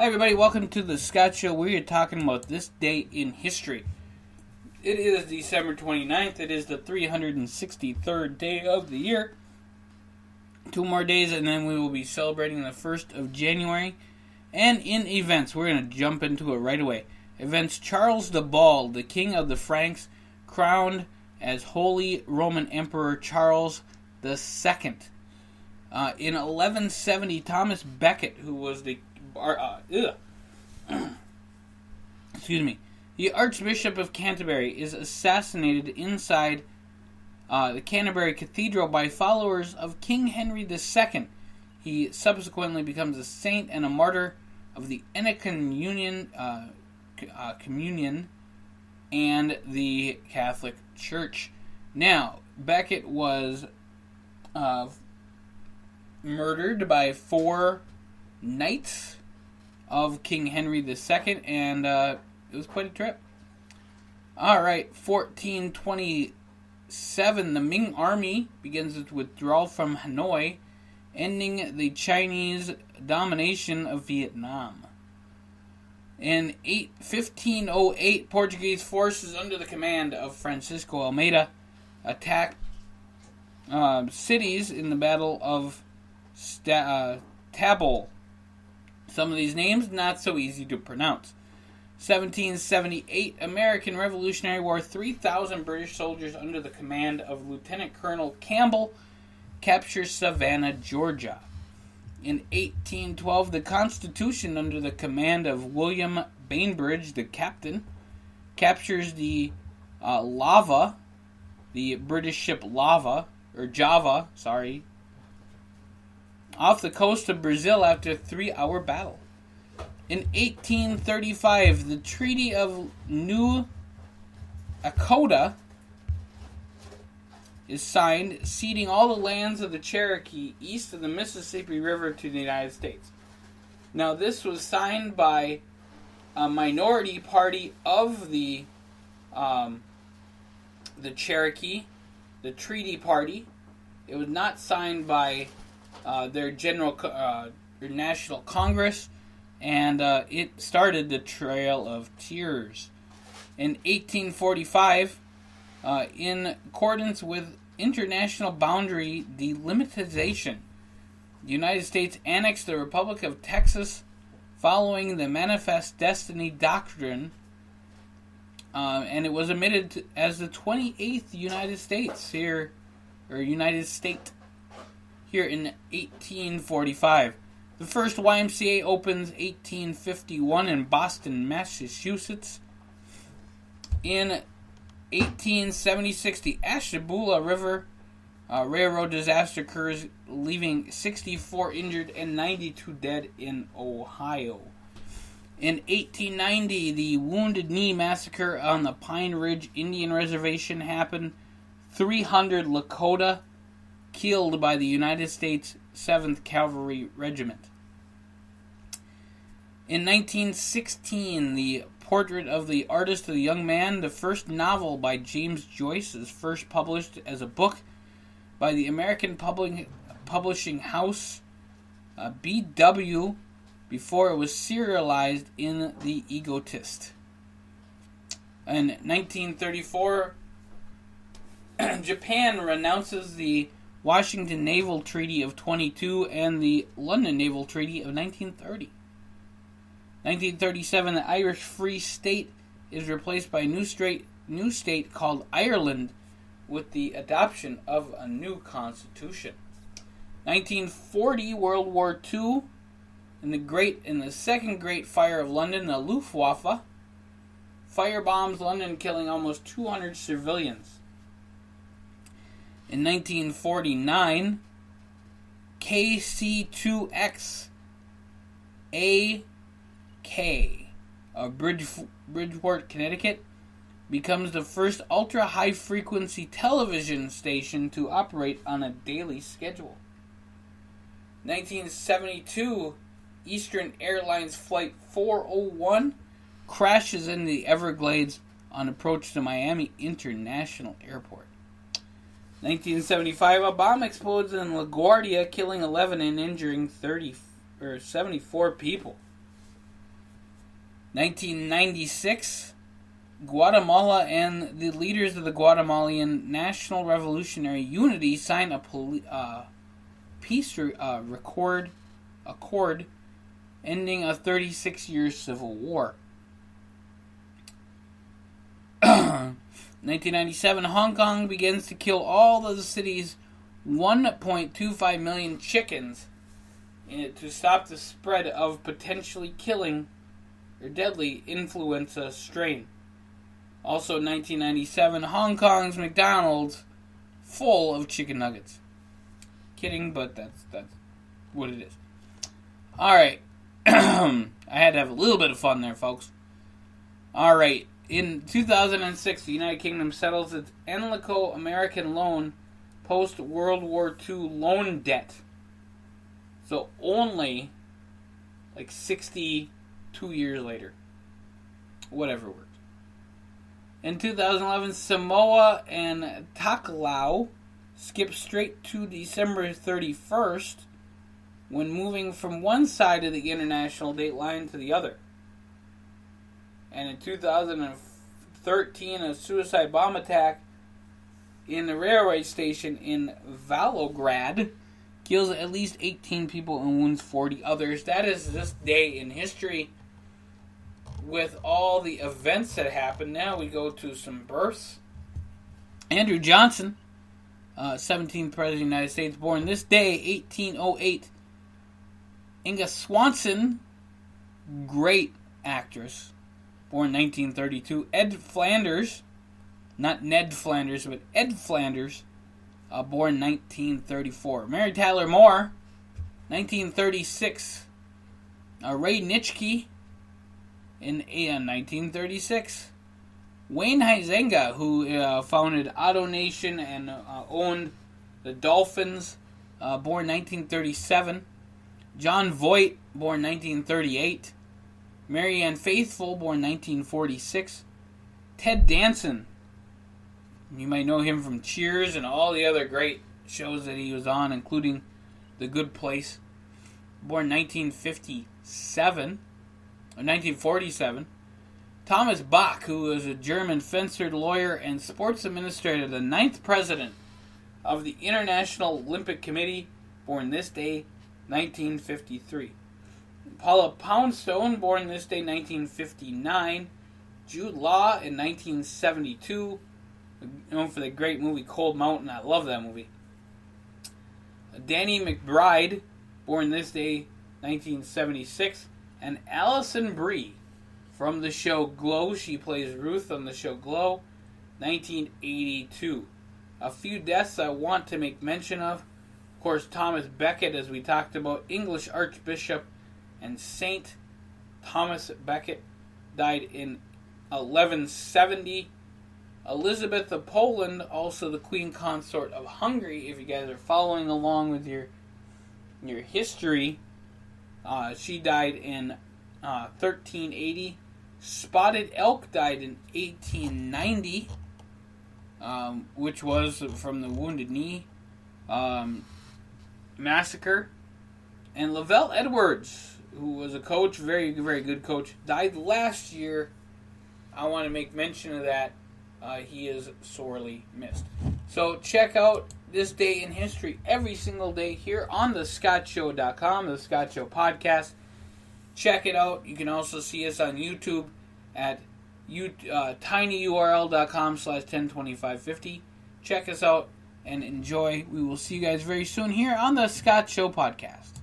Hi everybody, welcome to the Scott Show. We are talking about this day in history. It is December 29th. It is the 363rd day of the year. 2 more days and then we will be celebrating the 1st of January. And in events, we're going to jump into it right away. Events: Charles the Bald, the king of the Franks, crowned as Holy Roman Emperor Charles II. In 1170, Thomas Becket, who was the the Archbishop of Canterbury, is assassinated inside the Canterbury Cathedral by followers of King Henry II. He subsequently becomes a saint and a martyr of the Anglican Communion and the Catholic Church. Now, Becket was murdered by 4 knights of King Henry II, and it was quite a trip. Alright, 1427, the Ming Army begins its withdrawal from Hanoi, ending the Chinese domination of Vietnam. In 1508, Portuguese forces under the command of Francisco Almeida attacked cities in the Battle of Tabol. Some of these names not so easy to pronounce. 1778, American Revolutionary War. 3,000 British soldiers under the command of Lieutenant Colonel Campbell capture Savannah, Georgia. In 1812, the Constitution, under the command of William Bainbridge, the captain, captures the Lava, the British ship Java, off the coast of Brazil after a 3-hour battle. In 1835, the Treaty of New Echota is signed, ceding all the lands of the Cherokee east of the Mississippi River to the United States. Now, this was signed by a minority party of the Cherokee, the Treaty Party. It was not signed by their National Congress, and it started the Trail of Tears. In 1845, in accordance with international boundary delimitation, the United States annexed the Republic of Texas following the Manifest Destiny Doctrine, and it was admitted as the 28th United States here in 1845. The first YMCA opens 1851 in Boston, Massachusetts. In 1876, the Ashtabula River railroad disaster occurs, leaving 64 injured and 92 dead in Ohio. In 1890, the Wounded Knee Massacre on the Pine Ridge Indian Reservation happened. 300 Lakota killed by the United States 7th Cavalry Regiment. In 1916, the Portrait of the Artist of the Young Man, the first novel by James Joyce, is first published as a book by the American publishing house B.W. before it was serialized in The Egotist. In 1934, Japan renounces the Washington Naval Treaty of 22 and the London Naval Treaty of 1930. 1937, the Irish Free State is replaced by a new state called Ireland with the adoption of a new constitution. 1940, World War II, in the Second Great Fire of London, the Luftwaffe firebombs London, killing almost 200 civilians. In 1949, KC-2X AK of Bridgeport, Connecticut, becomes the first ultra-high-frequency television station to operate on a daily schedule. 1972, Eastern Airlines Flight 401 crashes in the Everglades on approach to Miami International Airport. 1975, a bomb explodes in LaGuardia, killing 11 and injuring 74 people. 1996, Guatemala and the leaders of the Guatemalan National Revolutionary Unity signed a peace accord ending a 36-year civil war. 1997, Hong Kong begins to kill all of the city's 1.25 million chickens to stop the spread of potentially killing or deadly influenza strain. Also, 1997, Hong Kong's McDonald's full of chicken nuggets. Kidding, but that's what it is. Alright. I had to have a little bit of fun there, folks. Alright. In 2006, the United Kingdom settles its Anglo-American loan post-World War II loan debt. So only like 62 years later. Whatever works. In 2011, Samoa and Takalau skip straight to December 31st when moving from one side of the international date line to the other. And in 2013, a suicide bomb attack in the railway station in Volgograd kills at least 18 people and wounds 40 others. That is this day in history. With all the events that happened, now we go to some births. Andrew Johnson, 17th President of the United States, born this day, 1808. Inga Swanson, great actress, born 1932. Ed Flanders, not Ned Flanders, but Ed Flanders, born 1934. Mary Tyler Moore, 1936. Ray Nitschke, in 1936. Wayne Huizenga, who founded Auto Nation and owned the Dolphins, born 1937. John Voight, born 1938. Marianne Faithfull, born 1946. Ted Danson, you might know him from Cheers and all the other great shows that he was on, including The Good Place, born 1957. 1947. Thomas Bach, who was a German fencer, lawyer, and sports administrator, the 9th president of the International Olympic Committee, born this day, 1953. Paula Poundstone, born this day, 1959. Jude Law in 1972, known for the great movie Cold Mountain. I love that movie. Danny McBride, born this day, 1976. And Alison Brie from the show Glow. She plays Ruth on the show Glow, 1982. A few deaths I want to make mention of. Of course, Thomas Becket, as we talked about, English Archbishop and Saint Thomas Becket, died in 1170. Elizabeth of Poland, also the Queen Consort of Hungary, if you guys are following along with your history. She died in 1380. Spotted Elk died in 1890, which was from the Wounded Knee massacre. And Lavelle Edwards, who was a coach, very, very good coach, died last year. I want to make mention of that. He is sorely missed. So check out this day in history every single day here on thescottshow.com, the Scott Show podcast. Check it out. You can also see us on YouTube at tinyurl.com/102550. Check us out and enjoy. We will see you guys very soon here on the Scott Show podcast.